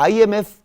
IMF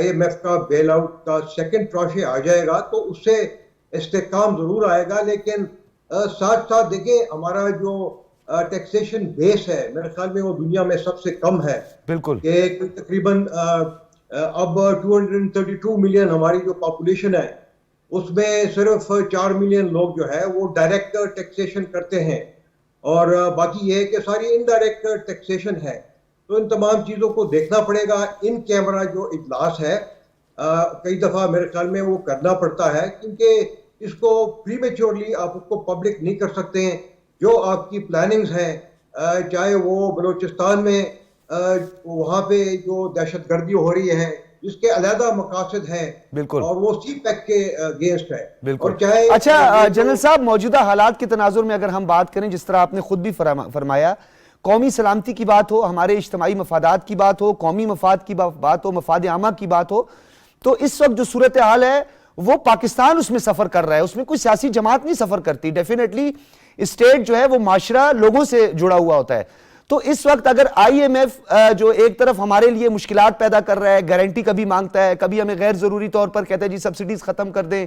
IMF کا بیل out کا second ٹرانش آ جائے گا تو اس سے استحکام ضرور آئے گا، لیکن ساتھ ساتھ دیکھیں ہمارا جو ٹیکسیشن بیس ہے میرے خیال میں وہ دنیا میں سب سے کم ہے، بالکل کہ تقریباً اب 232 ملین ہماری جو پاپولیشن ہے اس میں صرف 4 ملین لوگ جو ہے وہ ڈائریکٹ ٹیکسیشن کرتے ہیں، اور باقی یہ ہے کہ ساری انڈائریکٹ ٹیکسیشن ہے۔ تو ان تمام چیزوں کو دیکھنا پڑے گا۔ ان کیمرہ جو اجلاس ہے کئی دفعہ میرے خیال میں وہ کرنا پڑتا ہے، کیونکہ اس کو پری میچورلی آپ اس کو پبلک نہیں کر سکتے ہیں۔ جو آپ کی پلاننگز ہیں، چاہے وہ بلوچستان میں وہاں پہ جو دہشت گردی ہو رہی ہے جس کے علیحدہ مقاصد ہیں، بالکل، اور وہ سی پیک کے اگینسٹ ہے، بالکل۔ اور چاہے اچھا جنرل صاحب، موجودہ حالات کے تناظر میں اگر ہم بات کریں، جس طرح آپ نے خود بھی فرمایا، قومی سلامتی کی بات ہو، ہمارے اجتماعی مفادات کی بات ہو، قومی مفاد کی بات ہو، مفاد عامہ کی بات ہو، تو اس وقت جو صورتحال ہے وہ پاکستان اس میں سفر کر رہا ہے، اس میں کوئی سیاسی جماعت نہیں سفر کرتی۔ ڈیفینیٹلی اسٹیٹ جو ہے وہ معاشرہ لوگوں سے جڑا ہوا ہوتا ہے۔ تو اس وقت اگر IMF جو ایک طرف ہمارے لیے مشکلات پیدا کر رہا ہے، گارنٹی کبھی مانگتا ہے، کبھی ہمیں غیر ضروری طور پر کہتا ہے جی سبسڈیز ختم کر دیں،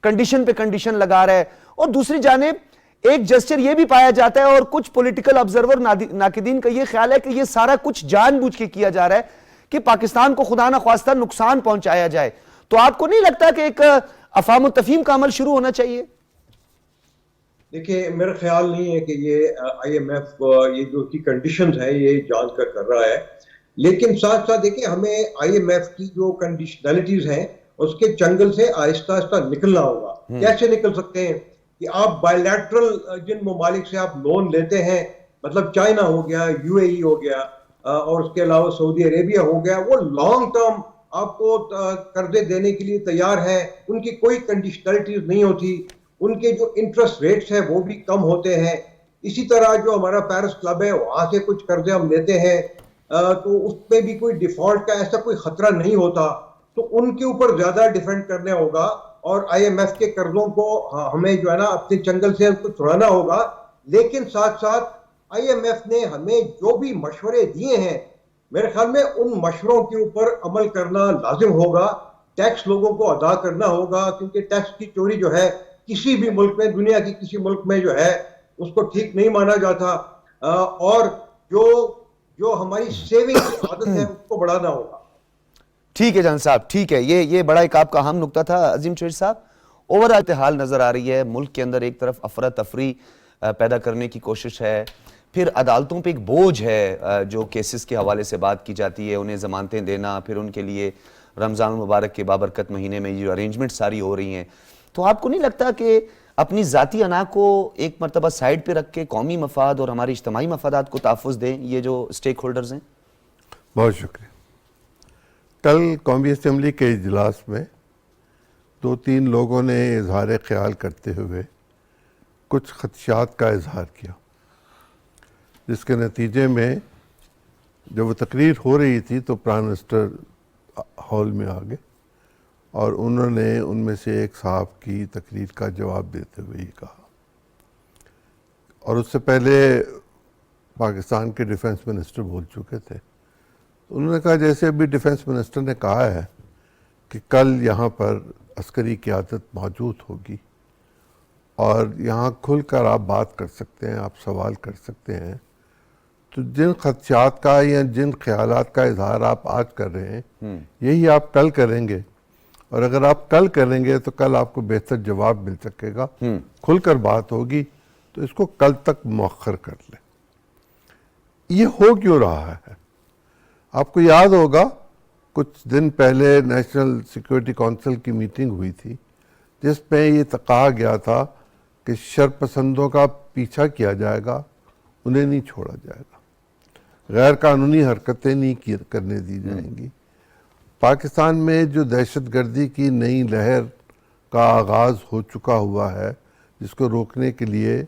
کنڈیشن پہ کنڈیشن لگا رہا ہے، اور دوسری جانب ایک جسچر یہ بھی پایا جاتا ہے، اور کچھ پولیٹیکل آبزرور ناقدین کا یہ خیال ہے کہ یہ سارا کچھ جان بوجھ کے کیا جا رہا ہے کہ پاکستان کو خدا نہ خواستہ نقصان پہنچایا جائے۔ تو آپ کو نہیں لگتا کہ ایک افہام و تفہیم کا عمل شروع ہونا چاہیے؟ دیکھیں میرا خیال نہیں ہے کہ یہ IMF یہ جو کی کنڈیشنز ہیں یہ جان کر رہا ہے، لیکن ساتھ ساتھ دیکھیں ہمیں IMF کی جو کنڈیشنلٹیز ہیں اس کے چنگل سے آہستہ آہستہ نکلنا ہوگا۔ کیسے نکل سکتے ہیں؟ کہ آپ بائی لیٹرل جن ممالک سے آپ لون لیتے ہیں، مطلب چائنا ہو گیا، UAE ہو گیا، اور اس کے علاوہ سعودی عربیہ ہو گیا، وہ لانگ ٹرم آپ کو قرضے دینے کے لیے تیار ہیں، ان کی کوئی کنڈیشنلٹیز نہیں ہوتی، ان کے جو انٹرسٹ ریٹس ہیں وہ بھی کم ہوتے ہیں۔ اسی طرح جو ہمارا پیرس کلب ہے وہاں سے کچھ قرضے ہم لیتے ہیں تو اس میں بھی کوئی ڈیفالٹ کا ایسا کوئی خطرہ نہیں ہوتا، تو ان کے اوپر زیادہ ڈیفینڈ کرنا ہوگا، اور IMF کے قرضوں کو ہمیں جو ہے نا اپنے چنگل سے ان کو چھڑانا ہوگا۔ لیکن ساتھ ساتھ IMF نے ہمیں جو بھی مشورے دیے ہیں میرے خیال میں ان مشوروں کے اوپر عمل کرنا لازم ہوگا، ٹیکس لوگوں کو ادا کرنا ہوگا، کیونکہ ٹیکس کی چوری جو ہے کسی بھی ملک میں، دنیا کی کسی ملک میں جو ہے اس کو ٹھیک نہیں مانا جاتا، اور جو ہماری سیونگ کی عادت ہے اس کو بڑھانا ہوگا۔ ٹھیک ہے جان صاحب، ٹھیک ہے، یہ بڑا ایک آپ کا اہم نکتہ تھا عظیم شیر صاحب۔ اوورآل حال نظر آ رہی ہے ملک کے اندر ایک طرف افراتفری پیدا کرنے کی کوشش ہے، پھر عدالتوں پہ ایک بوجھ ہے جو کیسز کے حوالے سے بات کی جاتی ہے، انہیں ضمانتیں دینا، پھر ان کے لیے رمضان المبارک کے بابرکت مہینے میں یہ انارینجمنٹ ساری ہو رہی ہیں۔ تو آپ کو نہیں لگتا کہ اپنی ذاتی انا کو ایک مرتبہ سائیڈ پہ رکھ کے قومی مفاد اور ہماری اجتماعی مفادات کو تحفظ دیں یہ جو اسٹیک ہولڈرز ہیں؟ بہت شکریہ۔ کل قومی اسمبلی کے اجلاس میں 2-3 لوگوں نے اظہار خیال کرتے ہوئے کچھ خدشات کا اظہار کیا، جس کے نتیجے میں جب وہ تقریر ہو رہی تھی تو پرائم منسٹر ہال میں آ گئے، اور انہوں نے ان میں سے ایک صاحب کی تقریر کا جواب دیتے ہوئے یہ کہا، اور اس سے پہلے پاکستان کے ڈیفنس منسٹر بول چکے تھے، انہوں نے کہا جیسے ابھی ڈیفنس منسٹر نے کہا ہے کہ کل یہاں پر عسکری قیادت موجود ہوگی اور یہاں کھل کر آپ بات کر سکتے ہیں، آپ سوال کر سکتے ہیں، تو جن خدشات کا یا جن خیالات کا اظہار آپ آج کر رہے ہیں یہی آپ کل کریں گے، اور اگر آپ کل کریں گے تو کل آپ کو بہتر جواب مل سکے گا، کھل کر بات ہوگی، تو اس کو کل تک مؤخر کر لیں۔ یہ ہو کیوں رہا ہے؟ آپ کو یاد ہوگا کچھ دن پہلے نیشنل سیکورٹی کونسل کی میٹنگ ہوئی تھی جس میں یہ کہا گیا تھا کہ شرپسندوں کا پیچھا کیا جائے گا، انہیں نہیں چھوڑا جائے گا، غیر قانونی حرکتیں نہیں کرنے دی جائیں گی۔ پاکستان میں جو دہشت گردی کی نئی لہر کا آغاز ہو چکا ہوا ہے، جس کو روکنے کے لیے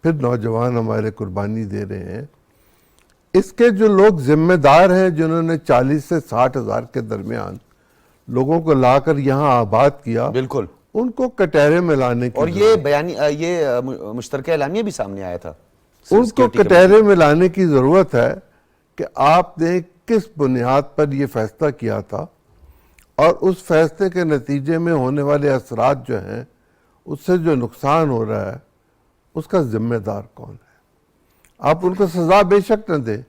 پھر نوجوان ہمارے قربانی دے رہے ہیں، اس کے جو لوگ ذمہ دار ہیں، جنہوں نے 40 سے 60 ہزار کے درمیان لوگوں کو لا کر یہاں آباد کیا، بالکل ان کو کٹہرے میں لانے کی، اور یہ مشترکہ اعلامیہ بھی سامنے آیا تھا، ان کو کٹہرے میں لانے کی ضرورت ہے کہ آپ نے کس بنیاد پر یہ فیصلہ کیا تھا اور اس فیصلے کے نتیجے میں ہونے والے اثرات جو ہیں، اس سے جو نقصان ہو رہا ہے، اس کا ذمہ دار کون ہے؟ آپ ان کو سزا بے شک نہ دیں،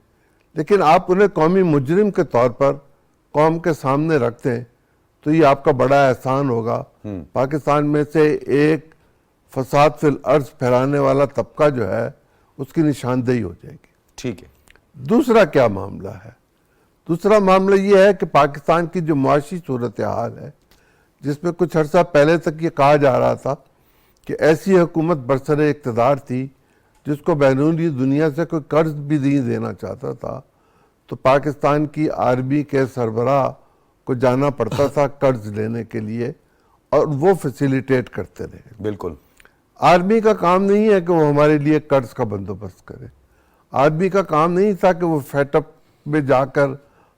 لیکن آپ انہیں قومی مجرم کے طور پر قوم کے سامنے رکھتے ہیں تو یہ آپ کا بڑا احسان ہوگا۔ پاکستان میں سے ایک فساد فی الارض پھیلانے والا طبقہ جو ہے، اس کی نشاندہی ہو جائے گی۔ ٹھیک ہے، دوسرا کیا معاملہ ہے؟ دوسرا معاملہ یہ ہے کہ پاکستان کی جو معاشی صورتحال ہے، جس میں کچھ عرصہ پہلے تک یہ کہا جا رہا تھا کہ ایسی حکومت برسر اقتدار تھی جس کو بیرونی دنیا سے کوئی قرض بھی نہیں دینا چاہتا تھا، تو پاکستان کی آرمی کے سربراہ کو جانا پڑتا تھا قرض لینے کے لیے، اور وہ فیسیلیٹیٹ کرتے رہے۔ بالکل۔ آرمی کا کام نہیں ہے کہ وہ ہمارے لیے قرض کا بندوبست کرے، آرمی کا کام نہیں تھا کہ وہ فیٹ اپ میں جا کر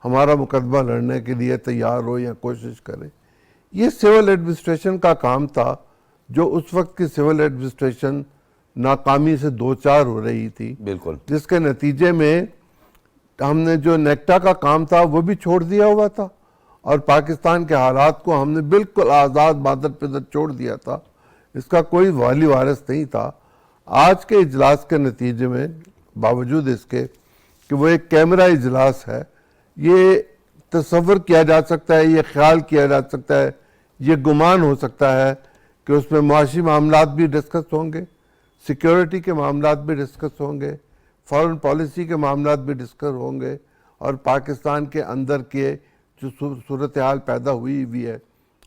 ہمارا مقدمہ لڑنے کے لیے تیار ہو یا کوشش کرے۔ یہ سول ایڈمنسٹریشن کا کام تھا، جو اس وقت کی سول ایڈمنسٹریشن ناکامی سے دوچار ہو رہی تھی، بالکل۔ جس کے نتیجے میں ہم نے جو نیکٹا کا کام تھا وہ بھی چھوڑ دیا ہوا تھا، اور پاکستان کے حالات کو ہم نے بالکل آزاد مادر پدر چھوڑ دیا تھا، اس کا کوئی والی وارث نہیں تھا۔ آج کے اجلاس کے نتیجے میں باوجود اس کے کہ وہ ایک کیمرہ اجلاس ہے، یہ تصور کیا جا سکتا ہے، یہ خیال کیا جا سکتا ہے، یہ گمان ہو سکتا ہے کہ اس میں معاشی معاملات بھی ڈسکس ہوں گے، سیکیورٹی کے معاملات بھی ڈسکس ہوں گے، فارن پالیسی کے معاملات بھی ڈسکس ہوں گے، اور پاکستان کے اندر کے جو صورتحال پیدا ہوئی ہے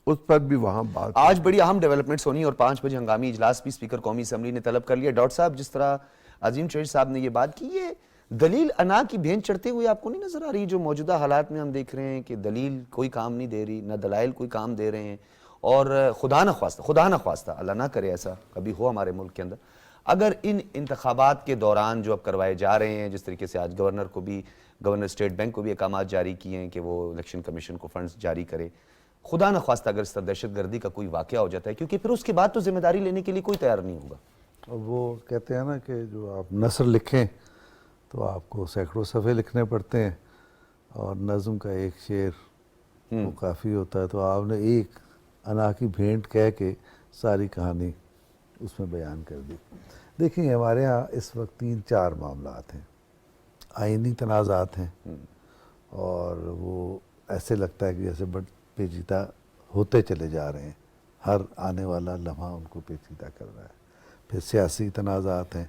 اس پر بھی وہاں بات۔ آج بڑی اہم ڈیولپمنٹس ہونی اور 5 بجے ہنگامی اجلاس بھی اسپیکر قومی اسمبلی نے طلب کر لیا۔ ڈاکٹر صاحب، جس طرح عظیم چہر صاحب نے یہ بات کی، یہ دلیل انا کی بھین چڑھتے ہوئے آپ کو نہیں نظر آ رہی؟ جو موجودہ حالات میں ہم دیکھ رہے ہیں کہ دلیل کوئی کام نہیں دے رہی، نہ دلائل کوئی کام دے رہے ہیں، اور خدا نہ خواستہ اللہ نہ کرے ایسا کبھی ہو ہمارے ملک کے اندر، اگر ان انتخابات کے دوران جو اب کروائے جا رہے ہیں، جس طریقے سے آج گورنر اسٹیٹ بینک کو بھی احکامات جاری کیے ہیں کہ وہ الیکشن کمیشن کو فنڈز جاری کرے، خدا نہ خواستہ اگر اس طرح دہشت گردی کا کوئی واقعہ ہو جاتا ہے، کیونکہ پھر اس کے بعد تو ذمہ داری لینے کے لیے کوئی تیار نہیں ہوگا۔ وہ کہتے ہیں نا کہ جو آپ نثر لکھیں تو آپ کو سینکڑوں صفحے لکھنے پڑتے ہیں، اور نظم کا ایک شعر وہ کافی ہوتا ہے، تو آپ نے ایک انا کی بھینٹ کہہ کے ساری کہانی اس میں بیان کر دی۔ دیکھیں، ہمارے ہاں اس وقت 3-4 معاملات ہیں، آئینی تنازعات ہیں، اور وہ ایسے لگتا ہے کہ جیسے بڑے پیچیدہ ہوتے چلے جا رہے ہیں، ہر آنے والا لمحہ ان کو پیچیدہ کر رہا ہے۔ پھر سیاسی تنازعات ہیں،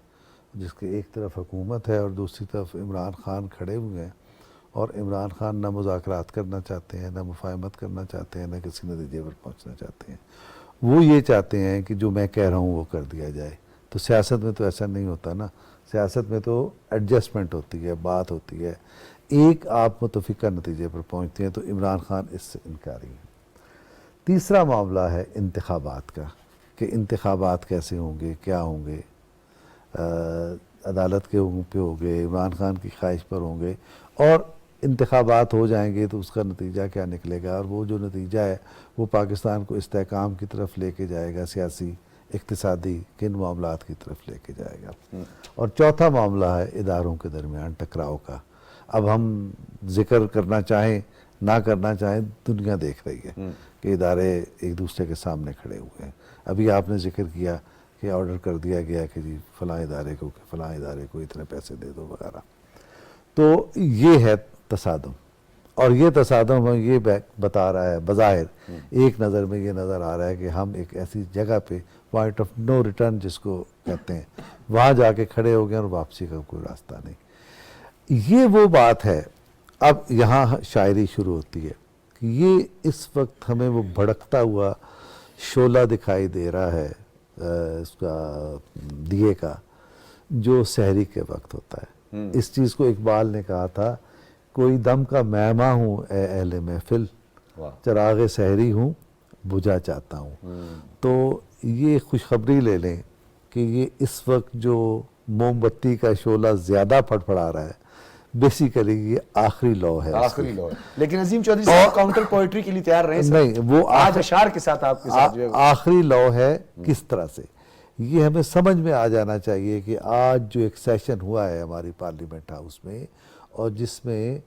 جس کے ایک طرف حکومت ہے اور دوسری طرف عمران خان کھڑے ہوئے ہیں، اور عمران خان نہ مذاکرات کرنا چاہتے ہیں، نہ مفاہمت کرنا چاہتے ہیں، نہ کسی نتیجے پر پہنچنا چاہتے ہیں۔ وہ یہ چاہتے ہیں کہ جو میں کہہ رہا ہوں وہ کر دیا جائے۔ تو سیاست میں تو ایسا نہیں ہوتا نا، سیاست میں تو ایڈجسٹمنٹ ہوتی ہے، بات ہوتی ہے، ایک آپ متفقہ نتیجے پر پہنچتے ہیں، تو عمران خان اس سے انکاری ہے۔ تیسرا معاملہ ہے انتخابات کا، کہ انتخابات کیسے ہوں گے، کیا ہوں گے، عدالت کے حکم پہ ہوں گے، عمران خان کی خواہش پر ہوں گے، اور انتخابات ہو جائیں گے تو اس کا نتیجہ کیا نکلے گا، اور وہ جو نتیجہ ہے وہ پاکستان کو استحکام کی طرف لے کے جائے گا، سیاسی، اقتصادی، کن معاملات کی طرف لے کے جائے گا۔ اور چوتھا معاملہ ہے اداروں کے درمیان ٹکراؤ کا۔ اب ہم ذکر کرنا چاہیں نہ کرنا چاہیں، دنیا دیکھ رہی ہے کہ ادارے ایک دوسرے کے سامنے کھڑے ہوئے ہیں۔ ابھی آپ نے ذکر کیا کہ آرڈر کر دیا گیا کہ جی فلاں ادارے کو اتنے پیسے دے دو وغیرہ۔ تو یہ ہے تصادم، اور یہ تصادم ہمیں یہ بتا رہا ہے، بظاہر ایک نظر میں یہ نظر آ رہا ہے کہ ہم ایک ایسی جگہ پہ، پوائنٹ آف نو ریٹرن جس کو کہتے ہیں، وہاں جا کے کھڑے ہو گئے اور واپسی کا کوئی راستہ نہیں۔ یہ وہ بات ہے۔ اب یہاں شاعری شروع ہوتی ہے کہ یہ اس وقت ہمیں وہ بھڑکتا ہوا شعلہ دکھائی دے رہا ہے اس کا دیے کا، جو سحری کے وقت ہوتا ہے۔ اس چیز کو اقبال نے کہا تھا، کوئی دم کا میماں ہوں اے اہل محفل، چراغ سحری ہوں بجھا چاہتا ہوں۔ تو یہ خوشخبری لے لیں کہ یہ اس وقت جو موم بتی کا شعلہ زیادہ پھڑپڑا رہا ہے، بیسیکلی یہ آخری لو ہے۔ آخری لو ہے، لیکن عظیم چودھری صاحب کاؤنٹر پوئٹری کے لیے تیار رہے ہیں؟ نہیں، وہ آج اشعار کے ساتھ آپ کے ساتھ جو ہے آخری لو ہے۔ کس طرح سے یہ ہمیں سمجھ میں آ جانا چاہیے کہ آج جو ایک سیشن ہوا ہے ہماری پارلیمنٹ ہاؤس میں، اور جس میں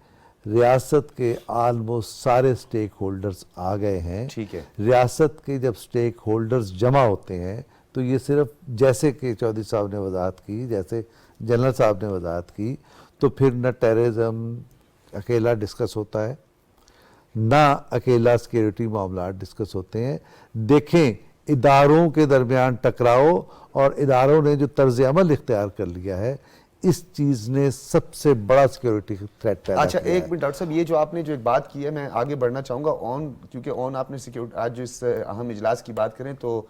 ریاست کے آلموسٹ سارے سٹیک ہولڈرز آ گئے ہیں. ٹھیک ہے. ریاست کے جب سٹیک ہولڈرز جمع ہوتے ہیں تو یہ صرف جیسے کہ چودھری صاحب نے وضاحت کی, جیسے جنرل صاحب نے وضاحت کی, تو پھر نہ ٹیررزم اکیلا ڈسکس ہوتا ہے, نہ اکیلا سیکیورٹی معاملات ڈسکس ہوتے ہیں. دیکھیں اداروں کے درمیان ٹکراؤ اور اداروں نے جو طرز عمل اختیار کر لیا ہے, اس چیز نے سب سے بڑا سیکیورٹی تھریٹ پیدا کیا ہے. اچھا ایک منٹ ڈاکٹر صاحب, یہ جو آپ نے جو ایک بات کی ہے میں آگے بڑھنا چاہوں گا کیونکہ آپ نے سیکیورٹی آج جو اس اہم اجلاس کی بات کریں تو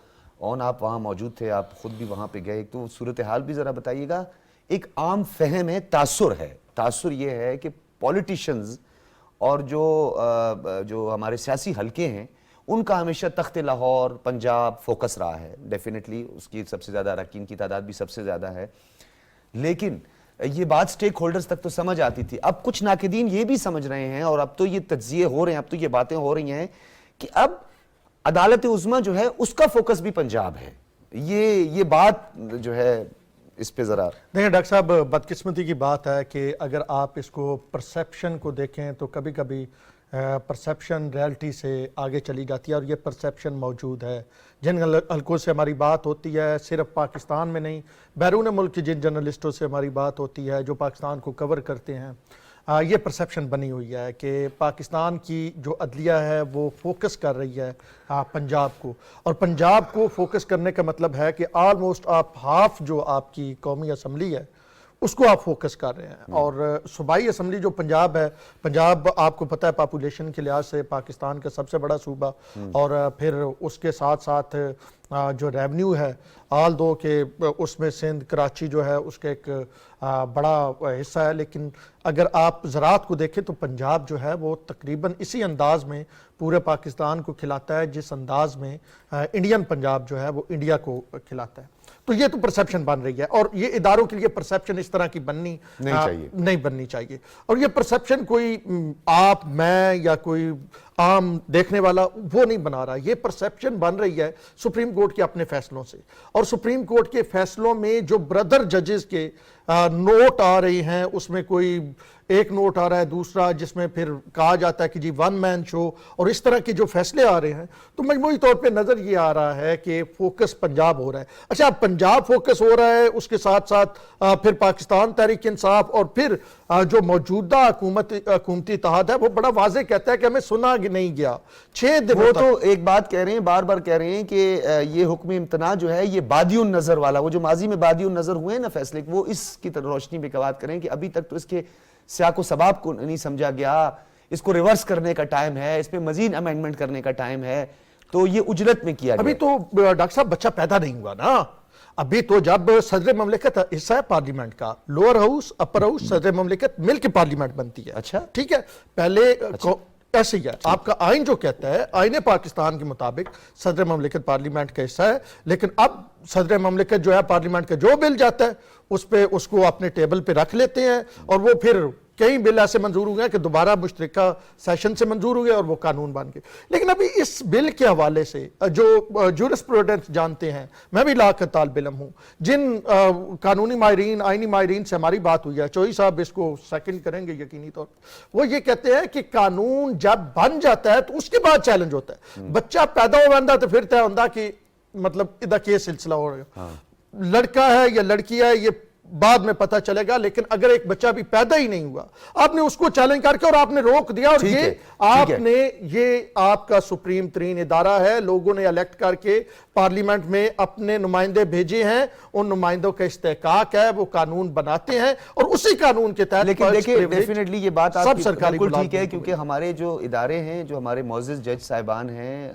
آپ وہاں موجود تھے, آپ خود بھی وہاں پہ گئے, تو صورتحال بھی ذرا بتائیے گا. ایک عام فہم ہے, تاثر یہ ہے کہ پولیٹیشنز اور جو ہمارے سیاسی حلقے ہیں ان کا ہمیشہ تخت لاہور پنجاب فوکس رہا ہے. ڈیفینیٹلی اس کی سب سے زیادہ اراکین کی تعداد بھی سب سے زیادہ ہے, لیکن یہ بات سٹیک ہولڈرز تک تو سمجھ آتی تھی. اب کچھ ناقدین یہ بھی سمجھ رہے ہیں اور اب تو یہ تجزیے ہو رہے ہیں, اب تو یہ باتیں ہو رہی ہیں کہ اب عدالت عظمیٰ جو ہے اس کا فوکس بھی پنجاب ہے. یہ بات جو ہے اس پہ ذرا دیکھیں ڈاکٹر صاحب, بدقسمتی کی بات ہے کہ اگر آپ اس کو پرسیپشن کو دیکھیں تو کبھی کبھی پرسیپشن ریالٹی سے آگے چلی جاتی ہے, اور یہ پرسیپشن موجود ہے. جن حلقوں سے ہماری بات ہوتی ہے صرف پاکستان میں نہیں, بیرون ملک جن جرنلسٹوں سے ہماری بات ہوتی ہے جو پاکستان کو کور کرتے ہیں, یہ پرسیپشن بنی ہوئی ہے کہ پاکستان کی جو عدلیہ ہے وہ فوکس کر رہی ہے پنجاب کو, اور پنجاب کو فوکس کرنے کا مطلب ہے کہ آلموسٹ آپ ہاف جو آپ کی قومی اسمبلی ہے اس کو آپ فوکس کر رہے ہیں. اور صوبائی اسمبلی جو پنجاب ہے, پنجاب آپ کو پتہ ہے پاپولیشن کے لحاظ سے پاکستان کا سب سے بڑا صوبہ, اور پھر اس کے ساتھ ساتھ جو ریونیو ہے آل دو کہ اس میں سندھ کراچی جو ہے اس کا ایک بڑا حصہ ہے, لیکن اگر آپ زراعت کو دیکھیں تو پنجاب جو ہے وہ تقریباً اسی انداز میں پورے پاکستان کو کھلاتا ہے جس انداز میں انڈین پنجاب جو ہے وہ انڈیا کو کھلاتا ہے. تو یہ تو پرسیپشن بن رہی ہے, اور یہ اداروں کے لیے پرسیپشن اس طرح کی نہیں بننی چاہیے. اور یہ پرسیپشن کوئی آپ میں یا کوئی عام دیکھنے والا وہ نہیں بنا رہا, یہ پرسیپشن بن رہی ہے سپریم کورٹ کے اپنے فیصلوں سے. اور سپریم کورٹ کے فیصلوں میں جو برادر ججز کے نوٹ آ رہے ہیں, اس میں کوئی ایک نوٹ آ رہا ہے, دوسرا جس میں پھر کہا جاتا ہے کہ جی ون مین شو, اور اس طرح کے جو فیصلے آ رہے ہیں, تو مجموعی طور پہ نظر یہ آ رہا ہے کہ فوکس پنجاب ہو رہا ہے. اچھا پنجاب فوکس ہو رہا ہے, اس کے ساتھ ساتھ پھر پاکستان تحریک انصاف اور پھر جو موجودہ حکومتی اتحاد ہے وہ بڑا واضح کہتا ہے کہ ہمیں سنا نہیں گیا 6 دن. وہ تو ایک بات کہہ رہے ہیں, بار بار کہہ رہے ہیں کہ یہ حکم امتناع جو ہے یہ بادی النظر والا, وہ جو ماضی میں بادی النظر ہوئے ہیں نا فیصلے, وہ اس کی روشنی میں بات کریں کہ ابھی تک تو اس کے سیاق و سباب کو نہیں سمجھا گیا, اس کو ریورس کرنے کا ٹائم ہے, اس پہ مزید امینڈمنٹ کرنے کا ٹائم ہے, تو یہ اجلت میں کیا گیا. ابھی تو ڈاکٹر صاحب بچہ پیدا نہیں ہوا نا, ابھی تو جب صدر مملکت حصہ ہے پارلیمنٹ کا, لوور ہاؤس اپر ہاؤس صدر مملکت مل کے پارلیمنٹ بنتی ہے. اچھا ٹھیک ہے, پہلے ایسے ہی ہے, آپ کا آئین جو کہتا ہے آئین پاکستان کے مطابق صدر مملکت پارلیمنٹ کا حصہ ہے, لیکن اب صدر مملکت جو ہے پارلیمنٹ کا جو بل جاتا ہے اس پہ اس کو اپنے ٹیبل پہ رکھ لیتے ہیں, اور وہ پھر کئی بل ایسے منظور ہوئے ہیں کہ دوبارہ مشترکہ سیشن سے منظور ہوئے اور وہ قانون بن گئے. لیکن ابھی اس بل کے حوالے سے جو جورسپروڈنس جانتے ہیں, میں بھی لا کر طالب علم ہوں, جن قانونی ماہرین آئینی ماہرین سے ہماری بات ہوئی ہے, چوہی صاحب اس کو سیکنڈ کریں گے یقینی طور پر, وہ یہ کہتے ہیں کہ قانون جب بن جاتا ہے تو اس کے بعد چیلنج ہوتا ہے. بچہ پیدا ہو بندہ تو پھر طے ہوتا کہ مطلب ادھر کیا سلسلہ ہو رہا ہے, لڑکا ہے یا لڑکی ہے یہ بعد میں پتہ چلے گا, لیکن اگر ایک بچہ بھی پیدا ہی نہیں ہوا, آپ نے اس کو چیلنج کر کے اور آپ نے روک دیا, اور یہ آپ کا سپریم ترین ادارہ ہے, لوگوں نے الیکٹ کر کے پارلیمنٹ میں اپنے نمائندے بھیجے ہیں, ان نمائندوں کا استحقاق ہے, وہ قانون بناتے ہیں, اور اسی قانون کے تحت. لیکن دیکھیں ڈیفینیٹلی یہ بات آپ کی بالکل ٹھیک ہے, کیونکہ ہمارے جو ادارے ہیں, جو ہمارے معزز جج صاحبان ہیں,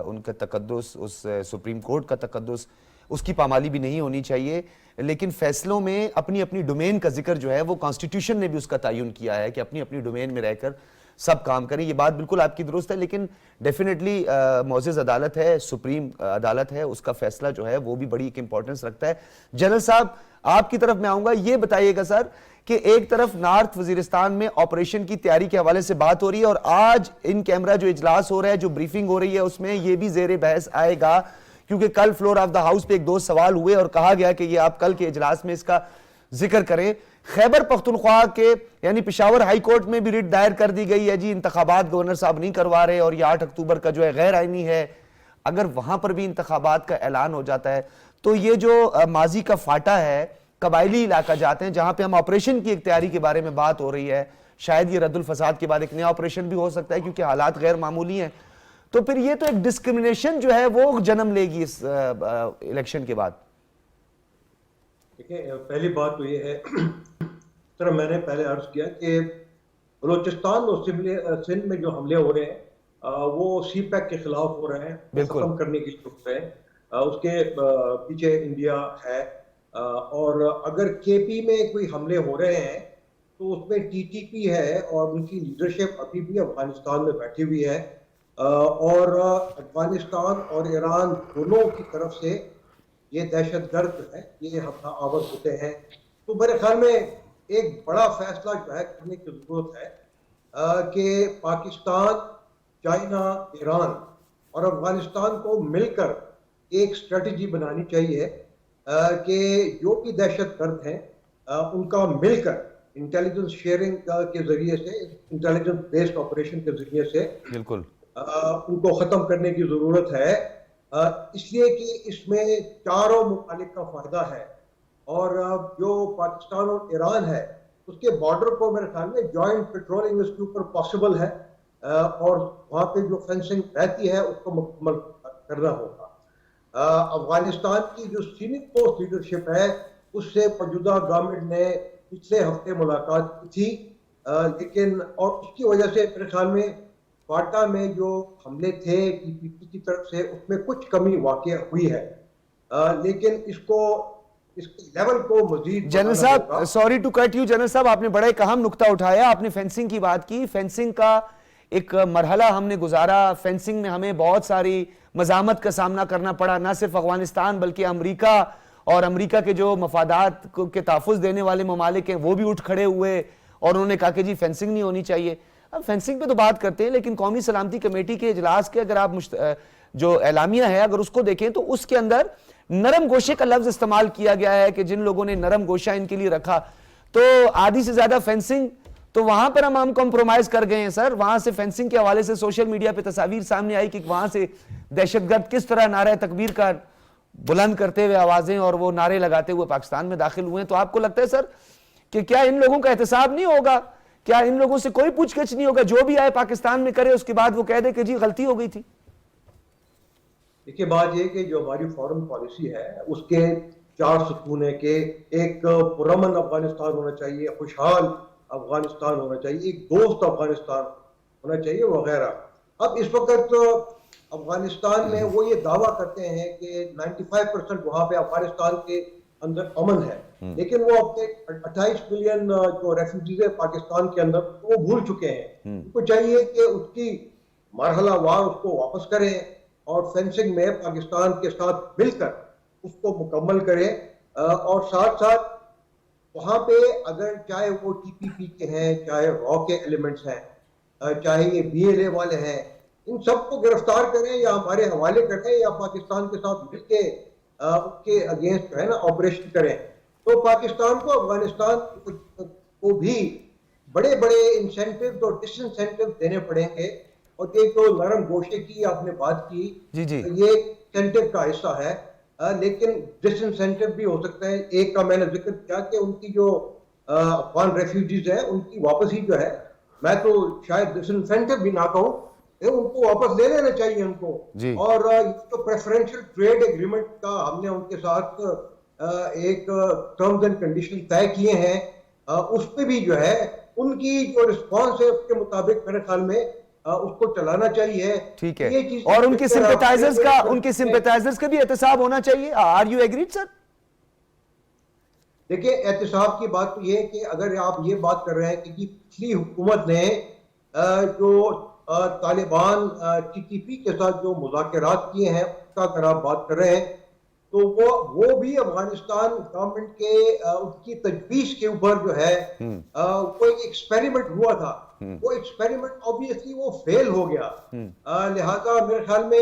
ان کا تقدس, اس سپریم کورٹ کا تقدس, اس کی پامالی بھی نہیں ہونی چاہیے, لیکن فیصلوں میں اپنی اپنی ڈومین کا ذکر جو ہے وہ کانسٹیٹیوشن نے بھی اس کا تعین کیا ہے کہ اپنی اپنی ڈومین میں رہ کر سب کام کریں. یہ بات بالکل آپ کی درست ہے, لیکن ڈیفینیٹلی معزز عدالت ہے, سپریم عدالت ہے, اس کا فیصلہ جو ہے وہ بھی بڑی ایک امپورٹنس رکھتا ہے. جنرل صاحب آپ کی طرف میں آؤں گا, یہ بتائیے گا سر کہ ایک طرف نارتھ وزیرستان میں آپریشن کی تیاری کے حوالے سے بات ہو رہی ہے, اور آج ان کیمرہ جو اجلاس ہو رہا ہے, جو بریفنگ ہو رہی ہے, اس میں یہ بھی زیر بحث آئے گا, کیونکہ کل فلور آف دا ہاؤس پہ ایک دو سوال ہوئے اور کہا گیا کہ یہ آپ کل کے اجلاس میں اس کا ذکر کریں. خیبر پختونخوا کے یعنی پشاور ہائی کورٹ میں بھی ریٹ دائر کر دی گئی ہے جی انتخابات گورنر صاحب نہیں کروا رہے اور یہ 8 اکتوبر کا جو ہے غیر آئینی ہے. اگر وہاں پر بھی انتخابات کا اعلان ہو جاتا ہے تو یہ جو ماضی کا فاٹا ہے قبائلی علاقہ جاتے ہیں جہاں پہ ہم آپریشن کی ایک تیاری کے بارے میں بات ہو رہی ہے, شاید یہ رد الفساد کے بعد ایک نیا آپریشن بھی ہو سکتا ہے کیونکہ حالات غیر معمولی ہیں, تو پھر یہ تو ایک ڈسکرمنیشن جو ہے وہ جنم لے گی اس الیکشن کے بعد. دیکھیں پہلی بات تو یہ ہے طرح میں نے پہلے عرض کیا کہ بلوچستان اور سندھ میں جو حملے ہو رہے ہیں وہ سی پیک کے خلاف ہو رہے ہیں, ختم کرنے کی ضرورت ہے. اس کے پیچھے انڈیا ہے, اور اگر کے پی میں کوئی حملے ہو رہے ہیں تو اس میں ٹی ٹی پی ہے اور ان کی لیڈرشپ ابھی بھی افغانستان میں بیٹھی ہوئی ہے, اور افغانستان اور ایران دونوں کی طرف سے یہ دہشت گرد ہے یہ حملہ آور ہوتے ہیں. تو میرے خیال میں ایک بڑا فیصلہ جو ہے کرنے کی ضرورت ہے کہ پاکستان, چائنا, ایران اور افغانستان کو مل کر ایک اسٹریٹجی بنانی چاہیے کہ جو بھی دہشت گرد ہیں ان کا مل کر انٹیلیجنس شیئرنگ کے ذریعے سے, انٹیلیجنس بیسڈ آپریشن کے ذریعے سے بالکل ان کو ختم کرنے کی ضرورت ہے, اس لیے کہ اس میں چاروں ممالک کا فائدہ ہے. اور جو پاکستان اور ایران ہے اس کے بارڈر کو میرے خیال میں جوائنٹ پیٹرولنگ اس کے اوپر پاسبل ہے, اور وہاں پہ جو فینسنگ رہتی ہے اس کو مکمل کرنا ہوگا. افغانستان کی جو سینئر پوسٹ لیڈرشپ ہے اس سے موجودہ گورنمنٹ نے پچھلے ہفتے ملاقات کی تھی, لیکن اور اس کی وجہ سے میرے خیال میں فاٹا میں جو حملے تھے ٹی پی پی کی طرف سے اس میں کچھ کمی واقع ہوئی ہے, لیکن اس لیول کو مزید جنرل صاحب, sorry to cut you general صاحب, آپ نے بڑا ایک اہم نقطہ اٹھایا, آپ نے فینسنگ کی بات کی. فینسنگ کا ایک مرحلہ ہم نے گزارا, فینسنگ میں ہمیں بہت ساری مزاحمت کا سامنا کرنا پڑا, نہ صرف افغانستان بلکہ امریکہ اور امریکہ کے جو مفادات کے تحفظ دینے والے ممالک ہیں وہ بھی اٹھ کھڑے ہوئے اور انہوں نے کہا کہ جی فینسنگ نہیں ہونی چاہیے. اب فینسنگ پہ تو بات کرتے ہیں لیکن قومی سلامتی کمیٹی کے اجلاس کے اگر آپ جو اعلامیہ ہے اگر اس کو دیکھیں تو اس کے اندر نرم گوشے کا لفظ استعمال کیا گیا ہے کہ جن لوگوں نے نرم گوشہ ان کے لیے رکھا تو آدھی سے زیادہ فینسنگ تو وہاں پر ہم کمپرومائز کر گئے ہیں سر. وہاں سے فینسنگ کے حوالے سے سوشل میڈیا پہ تصاویر سامنے آئی کہ وہاں سے دہشت گرد کس طرح نعرہ تکبیر کا بلند کرتے ہوئے آوازیں اور وہ نعرے لگاتے ہوئے پاکستان میں داخل ہوئے ہیں. تو آپ کو لگتا ہے سر کہ کیا ان لوگوں کا احتساب نہیں ہوگا, کیا ان لوگوں سے کوئی پوچھ گچھ نہیں ہوگا, جو بھی آئے پاکستان میں کرے اس کے بعد وہ کہہ دے کہ جی غلطی ہو گئی تھی؟ دیکھیے بات یہ کہ جو ہماری فورن پالیسی ہے اس کے 4 ستون ہے کہ ایک پرامن افغانستان ہونا چاہیے, خوشحال افغانستان ہونا چاہیے, ایک دوست افغانستان ہونا چاہیے وغیرہ. اب اس وقت افغانستان میں وہ یہ دعویٰ کرتے ہیں کہ 95% وہاں پہ افغانستان کے اندر امن ہے, لیکن وہ اپنے 28 ملین جو ریفیوجیز ہیں پاکستان کے اندر وہ بھول چکے ہیں. ان کو چاہیے کہ اس کی مرحلہ وار اس کو واپس کریں اور فینسنگ میں پاکستان کے ساتھ مل کر اس کو مکمل کریں, اور ساتھ ساتھ وہاں پہ اگر چاہے وہ ٹی پی پی کے ہیں, چاہے را کے ایلیمنٹس ہیں, چاہے یہ بی ایل اے والے ہیں, ان سب کو گرفتار کریں یا ہمارے حوالے کریں یا پاکستان کے ساتھ مل کے ان کے اگینسٹ جو ہے نا آپریشن کریں. تو پاکستان کو افغانستان کو بھی بڑے بڑے انسینٹیو اور ڈس انسینٹیو دینے پڑیں گے. اور یہ جو نرم گوشے کی آپ نے بات کی یہ انسینٹیو کا حصہ ہے, لیکن ڈس انسینٹیو بھی ہو سکتا ہے. ایک کا میں نے ذکر کیا کہ ان کی جو افغان ریفیوجیز ہیں ان کی واپسی جو ہے, میں تو شاید ڈس انسینٹیو بھی نہ کہوں, ان کو واپس لے لینا چاہیے ان کو. اور جو پریفرنشل ٹریڈ ایگریمنٹ کا ہم نے ان کے ساتھ ایک ٹرمز اینڈ کنڈیشن طے کیے ہیں, اس پہ بھی جو ہے ان کی جو رسپانس ہے اس کے مطابق میرے خیال میں اس کو چلانا چاہیے. ٹھیک ہے, اور ان کے سمپیٹائزرز کا بھی احتساب ہونا چاہیے. آر یو ایگریڈ سر؟ دیکھیں احتساب کی بات تو یہ ہے کہ اگر آپ یہ بات کر رہے ہیں کہ پچھلی حکومت نے جو طالبان ٹی ٹی پی کے ساتھ جو مذاکرات کیے ہیں اس کا اگر آپ بات کر رہے ہیں تو وہ بھی افغانستان گورنمنٹ کے ان کی تجویز کے اوپر جو ہے وہ ایک ایکسپیریمنٹ ہوا تھا. وہ ایکسپیریمنٹ obviously وہ فیل ہو گیا, لہذا میرے خیال میں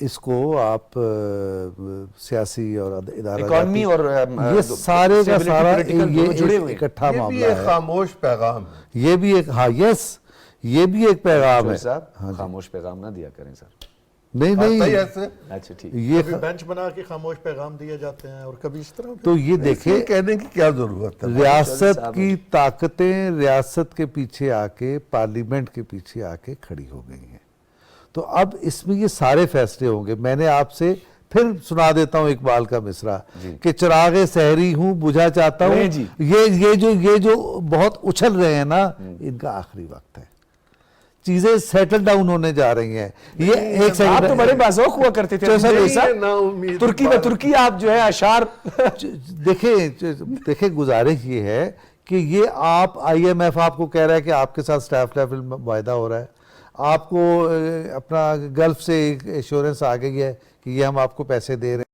اس کو آپ سیاسی اور ادارہ اکانومی اور یہ سارے کا سارا دونوں جڑے ہوئے ہیں۔ اکٹھا یہ بھی معاملہ ایک ہے، خاموش پیغام ہے۔ یہ بھی ایک ہاں یس یہ بھی ایک پیغام ہے۔ صاحب خاموش پیغام نہ دیا کریں سر۔ نہیں آتا ہی نہیں ایسے اچھا ٹھیک، یہ کبھی بینچ بنا کے خاموش پیغام دیے جاتے ہیں اور کبھی اس طرح تو یہ دیکھیں یہ کہنے کی کیا ضرورت ہے؟ ریاست کی طاقتیں ریاست کے پیچھے آ کے پارلیمنٹ کے پیچھے آ کے کھڑی ہو گئی ہیں۔ تو اب اس میں یہ سارے فیصلے ہوں گے۔ میں نے آپ سے پھر سنا دیتا ہوں اقبال کا مصرع کہ چراغ سحری ہوں بجھا چاہتا ہوں، یہ جو بہت اچھل رہے ہیں نا، ان کا آخری وقت ہے، چیزیں سیٹل ڈاؤن ہونے جا رہی ہیں۔ یہ ایک آپ تو بڑے بازوق ہوا کرتے تھے ترکی میں، ترکی آپ جو ہے اشعار دیکھیں گزارش یہ ہے کہ یہ آپ آئی ایم ایف آپ کو کہہ رہا ہے کہ آپ کے ساتھ سٹاف لیول معاہدہ ہو رہا ہے، آپ کو اپنا گلف سے ایشورنس آ گئی ہے کہ یہ ہم آپ کو پیسے دے رہے ہیں،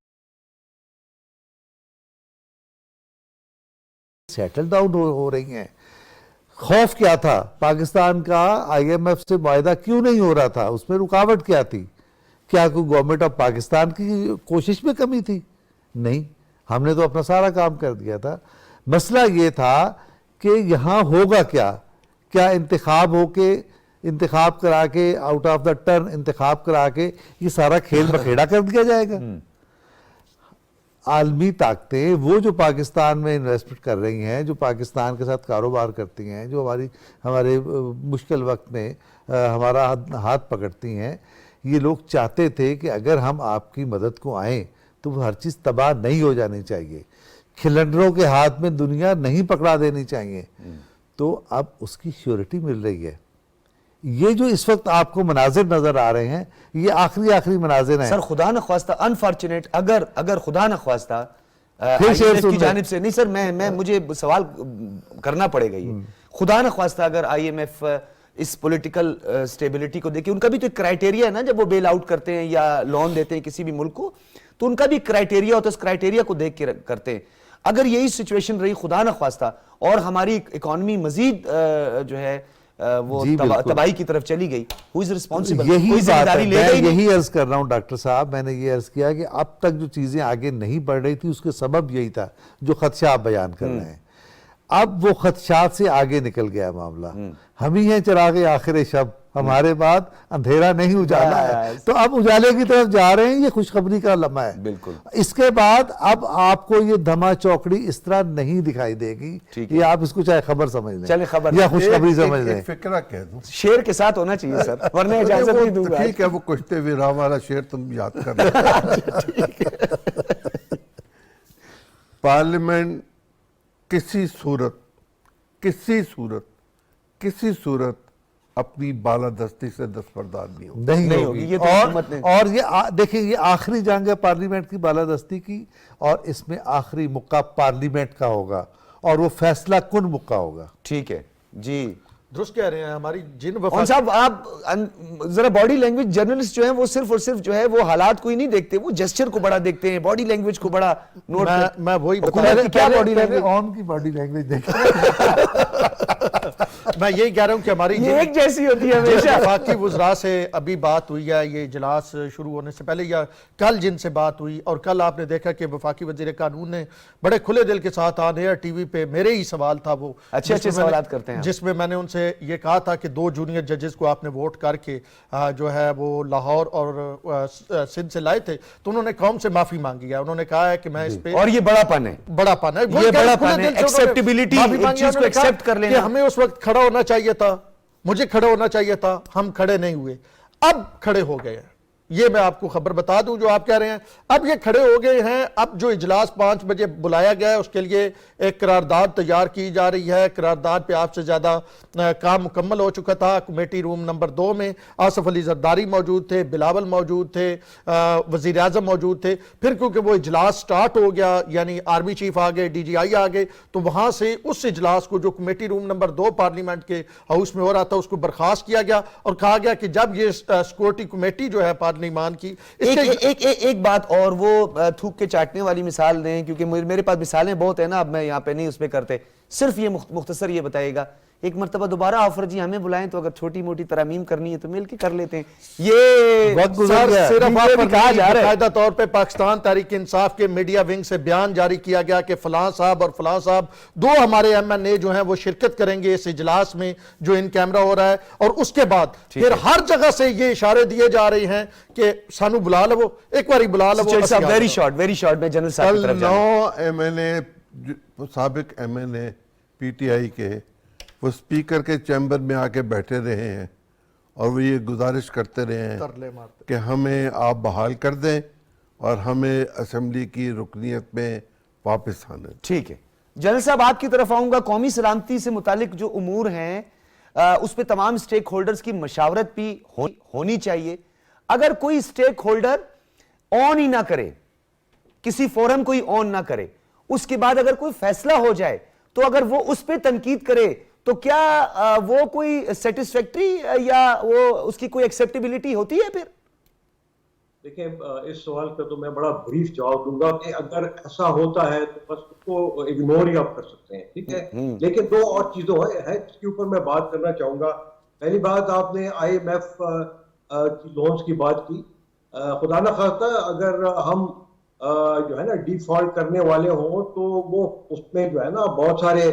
سیٹل ڈاؤن ہو رہی ہیں۔ خوف کیا تھا پاکستان کا آئی ایم ایف سے معاہدہ کیوں نہیں ہو رہا تھا؟ اس میں رکاوٹ کیا تھی؟ کیا کوئی گورنمنٹ آف پاکستان کی کوشش میں کمی تھی؟ نہیں، ہم نے تو اپنا سارا کام کر دیا تھا۔ مسئلہ یہ تھا کہ یہاں ہوگا کیا انتخاب ہو کے انتخاب کرا کے آؤٹ آف دا ٹرن انتخاب کرا کے یہ سارا کھیل بکھیڑا کر دیا جائے گا؟ عالمی طاقتیں وہ جو پاکستان میں انویسٹمنٹ کر رہی ہیں، جو پاکستان کے ساتھ کاروبار کرتی ہیں، جو ہمارے مشکل وقت میں ہمارا ہاتھ پکڑتی ہیں، یہ لوگ چاہتے تھے کہ اگر ہم آپ کی مدد کو آئیں تو وہ ہر چیز تباہ نہیں ہو جانی چاہیے، کھلنڈروں کے ہاتھ میں دنیا نہیں پکڑا دینی چاہیے۔ تو اب اس کی شیورٹی مل رہی ہے۔ یہ جو اس وقت آپ کو مناظر نظر آ رہے ہیں یہ آخری مناظر ہیں۔ سر خدا نہ خواستہ انفارچونیٹ اگر خدا نہ خواستہ شعر IMF کی جانب سے نہیں سر، میں مجھے سوال کرنا پڑے گا، یہ خدا نہ خواستہ اگر آئی ایم ایف اس پولیٹیکل سٹیبلٹی کو دیکھیں، ان کا بھی تو ایک کرائیٹیریا ہے نا، جب وہ بیل آؤٹ کرتے ہیں یا لون دیتے ہیں کسی بھی ملک کو تو ان کا بھی کرائیٹیریا ہوتا ہے، اس کرائیٹیریا کو دیکھ کے کرتے ہیں۔ اگر یہی سچویشن رہی خدا نہ خواستہ اور ہماری اکانومی مزید جو ہے وہ تباہی کی طرف چلی گئی، who is responsible؟ یہی کوئی ذمہ بات ہے، داری لے میں گئی نہیں۔ یہی عرض کر رہا ہوں ڈاکٹر صاحب، میں نے یہ عرض کیا کہ اب تک جو چیزیں آگے نہیں بڑھ رہی تھی اس کے سبب یہی تھا جو خدشہ آپ بیان کر رہے ہیں۔ اب وہ خدشات سے آگے نکل گیا معاملہ، ہم ہی ہیں چراغ آخر شب، ہمارے بعد اندھیرا نہیں اجالا ہے، تو اب اجالے کی طرف جا رہے ہیں، یہ خوشخبری کا لمحہ ہے۔ بالکل۔ اس کے بعد اب آپ کو یہ دھما چوکڑی اس طرح نہیں دکھائی دے گی، یہ آپ اس کو چاہے خبر سمجھ لیں چلے خبر یا خوشخبری سمجھ لیں۔ ایک فکرہ کہہ دوں، شیر کے ساتھ ہونا چاہیے سر، ورنہ اجازت نہیں دوں گا۔ ٹھیک ہے، وہ کشتے ویراں والا شعر تم یاد کر رہے پارلیمنٹ کسی صورت اپنی بالادستی سے دستبردار نہیں ہوگی۔ نہیں ہوگی، ہوگی، یہ تو حکومت نے اور یہ دیکھیں یہ آخری جنگ ہے پارلیمنٹ کی بالادستی کی، اور اس میں آخری موقع پارلیمنٹ کا ہوگا اور وہ فیصلہ کن موقع ہوگا۔ ٹھیک ہے جی درست کہہ رہے ہیں، ہماری جن اون صاحب آپ ذرا باڈی لینگویج جرنلسٹ جو ہیں وہ صرف اور صرف جو ہے وہ حالات کو ہی نہیں دیکھتے، وہ جسچر کو بڑا دیکھتے ہیں، باڈی لینگویج کو بڑا نوٹ میں وہی حکومت کی کیا باڈی لینگویج، آن کی باڈی لینگویج دیکھیں۔ میں یہی کہہ رہا ہوں کہ ہماری یہ ایک جیسی ہوتی ہے ہمیشہ۔ وفاقی وزراء سے ابھی بات ہوئی ہے، یہ اجلاس شروع ہونے سے پہلے یا کل جن سے بات ہوئی، اور کل آپ نے دیکھا کہ وفاقی وزیر قانون نے بڑے کھلے دل کے ساتھ آن ایئر ٹی وی پہ میرے ہی سوال تھا، وہ اچھے سوالات کرتے ہیں، جس میں میں نے ان سے یہ کہا تھا کہ 2 جونیئر ججز کو آپ نے ووٹ کر کے جو ہے وہ لاہور اور سندھ سے لائے تھے، تو انہوں نے قوم سے معافی مانگی ہے، انہوں نے کہا ہے کہ میں اس پہ، اور یہ بڑا پن ہے، بڑا پن ہے، یہ بڑا پن ہے، ایکسیپٹیبلٹی، ایک چیز کو ایکسیپٹ کر لینا، کہ ہمیں اس وقت کھڑا ہونا چاہیے تھا، مجھے کھڑے ہونا چاہیے تھا، ہم کھڑے نہیں ہوئے، اب کھڑے ہو گئے ہیں۔ یہ میں آپ کو خبر بتا دوں جو آپ کہہ رہے ہیں، اب یہ کھڑے ہو گئے ہیں۔ اب جو اجلاس 5 بجے بلایا گیا ہے اس کے لیے ایک قرارداد تیار کی جا رہی ہے۔ قرارداد پہ آپ سے زیادہ کام مکمل ہو چکا تھا۔ کمیٹی روم نمبر 2 میں آصف علی زرداری موجود تھے، بلاول موجود تھے، وزیر اعظم موجود تھے۔ پھر کیونکہ وہ اجلاس سٹارٹ ہو گیا، یعنی آرمی چیف آ گئے، ڈی جی آئی آ گئے، تو وہاں سے اس اجلاس کو جو کمیٹی روم نمبر 2 پارلیمنٹ کے ہاؤس میں ہو رہا تھا اس کو برخاست کیا گیا، اور کہا گیا کہ جب یہ سیکورٹی کمیٹی جو ہے پارلیمان کی، ایک بات اور وہ تھوک کے چاٹنے والی مثال دیں، کیونکہ میرے پاس مثالیں بہت ہیں نا، اب میں یہاں پہ نہیں اس پہ کرتے، صرف یہ مختصر یہ بتائیے گا ایک مرتبہ دوبارہ آفر جی ہمیں بلائیں تو اگر چھوٹی موٹی ترامیم کرنی ہے تو مل کے کر لیتے ہیں. یہ وقت گزر سر گیا. صرف یہ بھی کہا جا رہا ہے باقاعدہ طور پہ پاکستان تحریک انصاف کے میڈیا ونگ سے بیان جاری کیا گیا کہ فلاں صاحب اور فلاں صاحب 2 ہمارے MNA جو ہیں وہ شرکت کریں گے اس اجلاس میں جو ان کیمرہ ہو رہا ہے, اور اس کے بعد پھر ہر جگہ سے یہ اشارے دیے جا رہے ہیں کہ سانو بلا لو, ایک باری بلا لو. سچیل صاحب ویری شارٹ میں جنرل صاحب کی کل طرف جانا 9 MNA سابق MNA PTI کے وہ اسپیکر کے چیمبر میں آ کے بیٹھے رہے ہیں اور وہ یہ گزارش کرتے رہے ہیں کہ ہمیں آپ بحال کر دیں اور ہمیں اسمبلی کی رکنیت میں واپس آنے دیں. ٹھیک ہے جنرل صاحب آپ کی طرف آؤں گا. قومی سلامتی سے متعلق جو امور ہیں اس پہ تمام سٹیک ہولڈرز کی مشاورت بھی ہونی چاہیے. اگر کوئی سٹیک ہولڈر آن ہی نہ کرے, کسی فورم کو ہی آن نہ کرے, اس کے بعد اگر کوئی فیصلہ ہو جائے تو اگر وہ اس پہ تنقید کرے تو کیا وہ کوئی سیٹسفیکٹری یا وہ اس کی کوئی ایکسیپٹیبلٹی ہوتی ہے؟ پھر دیکھیں اس سوال کا تو میں بڑا بریف جواب دوں گا کہ اگر ایسا ہوتا ہے تو بس اس کو اگنور ہی آپ کر سکتے ہیں, ٹھیک ہے. لیکن 2 اور چیزوں ہے جس کے اوپر میں بات کرنا چاہوں گا. پہلی بات, آپ نے IMF کی لونز کی بات کی. خدا نہ خواستہ اگر ہم جو ہے نا ڈیفالٹ کرنے والے ہوں تو وہ اس میں جو ہے نا بہت سارے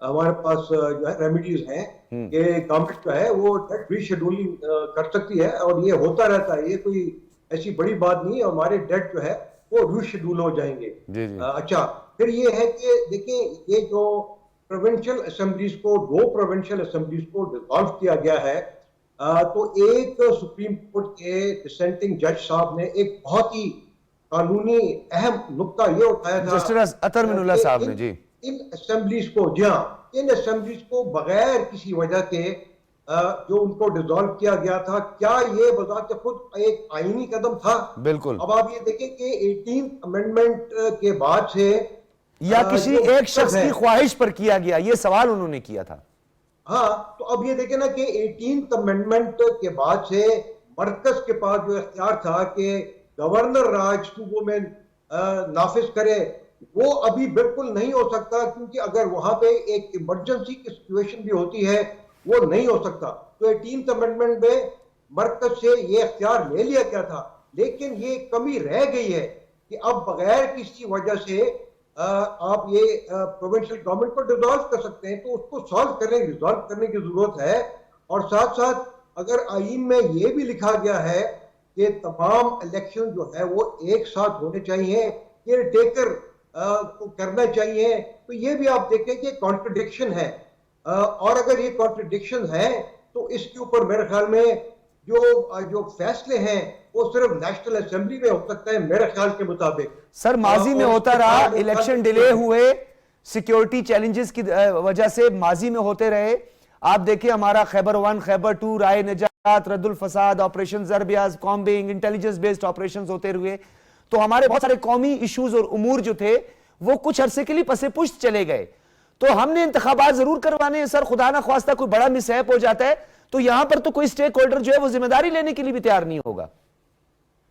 ہمارے پاس جو ہے ریمیڈیز ہیں کہ گورنمنٹ جو ہے وہ ڈیٹ ری شیڈولنگ کر سکتی ہے, اور یہ ہوتا رہتا ہے, یہ کوئی ایسی بڑی بات نہیں ہے. ہمارے ڈیٹ جو ہے وہ ری شیڈول ہو جائیں گے. اچھا, پھر یہ ہے کہ دیکھیں یہ جو پروونشل اسمبلیز کو 2 پروونشل اسمبلیز کو ڈیزالو کیا گیا ہے, تو ایک سپریم کورٹ کے ڈسینٹنگ جج صاحب نے ایک بہت ہی قانونی اہم نقطہ یہ اٹھایا تھا. جسٹس اطہر من اللہ صاحب نے جی ان اسمبلیز کو, جی ہاں, ان اسمبلیز کو بغیر کسی وجہ کے جو ان کو ڈیزالو کیا گیا تھا, کیا یہ بذات خود ایک آئینی قدم تھا؟ بالکل. اب آپ یہ دیکھیں کہ 18th امینڈمنٹ کے بعد سے یا کسی ایک شخص کی خواہش پر کیا گیا, یہ سوال انہوں نے کیا تھا. ہاں, تو اب یہ دیکھیں نا کہ 18th امینڈمنٹ کے بعد سے مرکز کے پاس جو اختیار تھا کہ گورنر راج صوبوں میں نافذ کرے, وہ ابھی بالکل نہیں ہو سکتا, کیونکہ اگر وہاں پہ ایک ایمرجنسی کی سچویشن بھی ہوتی ہے وہ نہیں ہو سکتا. تو 18th امینڈمنٹ میں مرکز سے یہ اختیار لے لیا گیا تھا, لیکن یہ کمی رہ گئی ہے کہ اب بغیر کسی وجہ سے آپ یہ پروونشل گورنمنٹ کو ڈیزالو کر سکتے ہیں, تو اس کو ریزالو کرنے کی ضرورت ہے. اور ساتھ ساتھ اگر آئین میں یہ بھی لکھا گیا ہے کہ تمام الیکشن جو ہے وہ ایک ساتھ ہونے چاہیے, کیئر ٹیکر کو کرنا چاہیے, تو یہ بھی آپ دیکھیں کہ کانٹرڈکشن ہے. اور اگر یہ کانٹرڈکشن ہے تو اس کے اوپر میرے خیال میں جو فیصلے ہیں وہ صرف نیشنل اسمبلی میں ہو سکتا ہے میرے خیال کے مطابق. سر ماضی میں ہوتا رہا, الیکشن ڈیلے ہوئے, سیکیورٹی چیلنجز کی وجہ سے ماضی میں ہوتے رہے. آپ دیکھیں ہمارا خیبر 1, خیبر 2, رائے نجات, رد الفساد, آپریشن زربیاز, کامبنگ, انٹیلیجنس بیسڈ آپریشنز ہوتے ہوئے, تو ہمارے بہت سارے قومی ایشوز اور امور جو تھے وہ کچھ عرصے کے لیے پسے پشت چلے گئے. تو ہم نے انتخابات ضرور کروانے ہیں سر, خدا نہ خواستہ کوئی بڑا مس ہیپ ہو جاتا ہے تو یہاں پر تو کوئی سٹیک ہولڈر جو ہے وہ ذمہ داری لینے کے لیے بھی تیار نہیں ہوگا.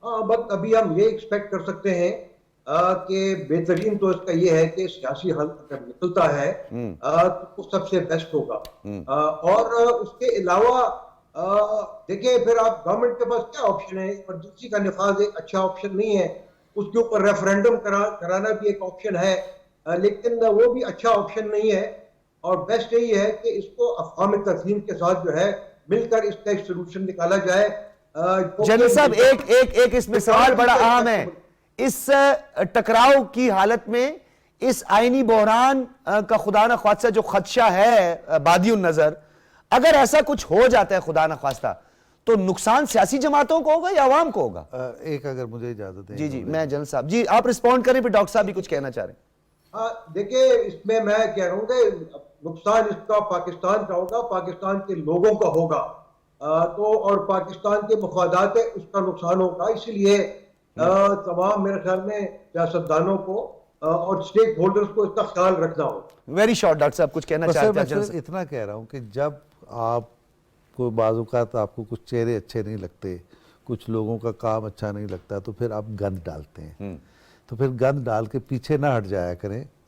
ہاں, بس ابھی ہم یہ ایکسپیکٹ کر سکتے ہیں کہ بہترین تو اس کا یہ ہے کہ سیاسی حل اگر نکلتا ہے تو سب سے بیسٹ ہوگا. اور اس کے علاوہ دیکھیں پھر آپ گورنمنٹ کے پاس کیا آپشن ہے, ایمرجنسی کا نفاذ ایک اچھا آپشن نہیں ہے, اس کے اوپر ریفرینڈم کرانا بھی ایک آپشن ہے, لیکن وہ بھی اچھا آپشن نہیں ہے. اور بیسٹ یہی ہے کہ اس کو افہام تفہیم کے ساتھ جو ہے مل کر اس کا ایک سلوشن نکالا جائے. جنرل صاحب ایک اس میں سوال بڑا اہم ہے, اس ٹکراؤ کی حالت میں اس آئینی بحران کا خدا نہ خواستہ جو خدشہ ہے بادی النظر, اگر ایسا کچھ ہو جاتا ہے خدا نہ خواستہ تو نقصان سیاسی جماعتوں کو ہوگا یا عوام کو ہوگا؟ ایک اگر مجھے اجازت ہے. جی میں جنرل صاحب جی آپ رسپونڈ کریں, پھر ڈاکٹر صاحب بھی کچھ کہنا چاہ رہے ہیں. ہاں دیکھیں, اس میں کہہ رہا ہوں کہ نقصان اس کا پاکستان کا ہوگا, پاکستان کے لوگوں کا ہوگا, تو اور پاکستان کے مفادات اس کا نقصان ہوگا. اسی لیے تمام میرے خیال میں سیاستدانوں کو اور سٹیک ہولڈرز کو اس کا خیال رکھنا ہوگا. ویری شارٹ ڈاکٹر صاحب کچھ کہنا چاہتے ہیں؟ میں اتنا کہہ رہا ہوں کہ جب آپ کو بعض اوقات آپ کو کچھ چہرے اچھے نہیں لگتے, کچھ لوگوں کا کام اچھا نہیں لگتا, تو پھر آپ گند ڈالتے ہیں. تو پھر گند ڈال کے پیچھے نہ ہٹ جایا کریں,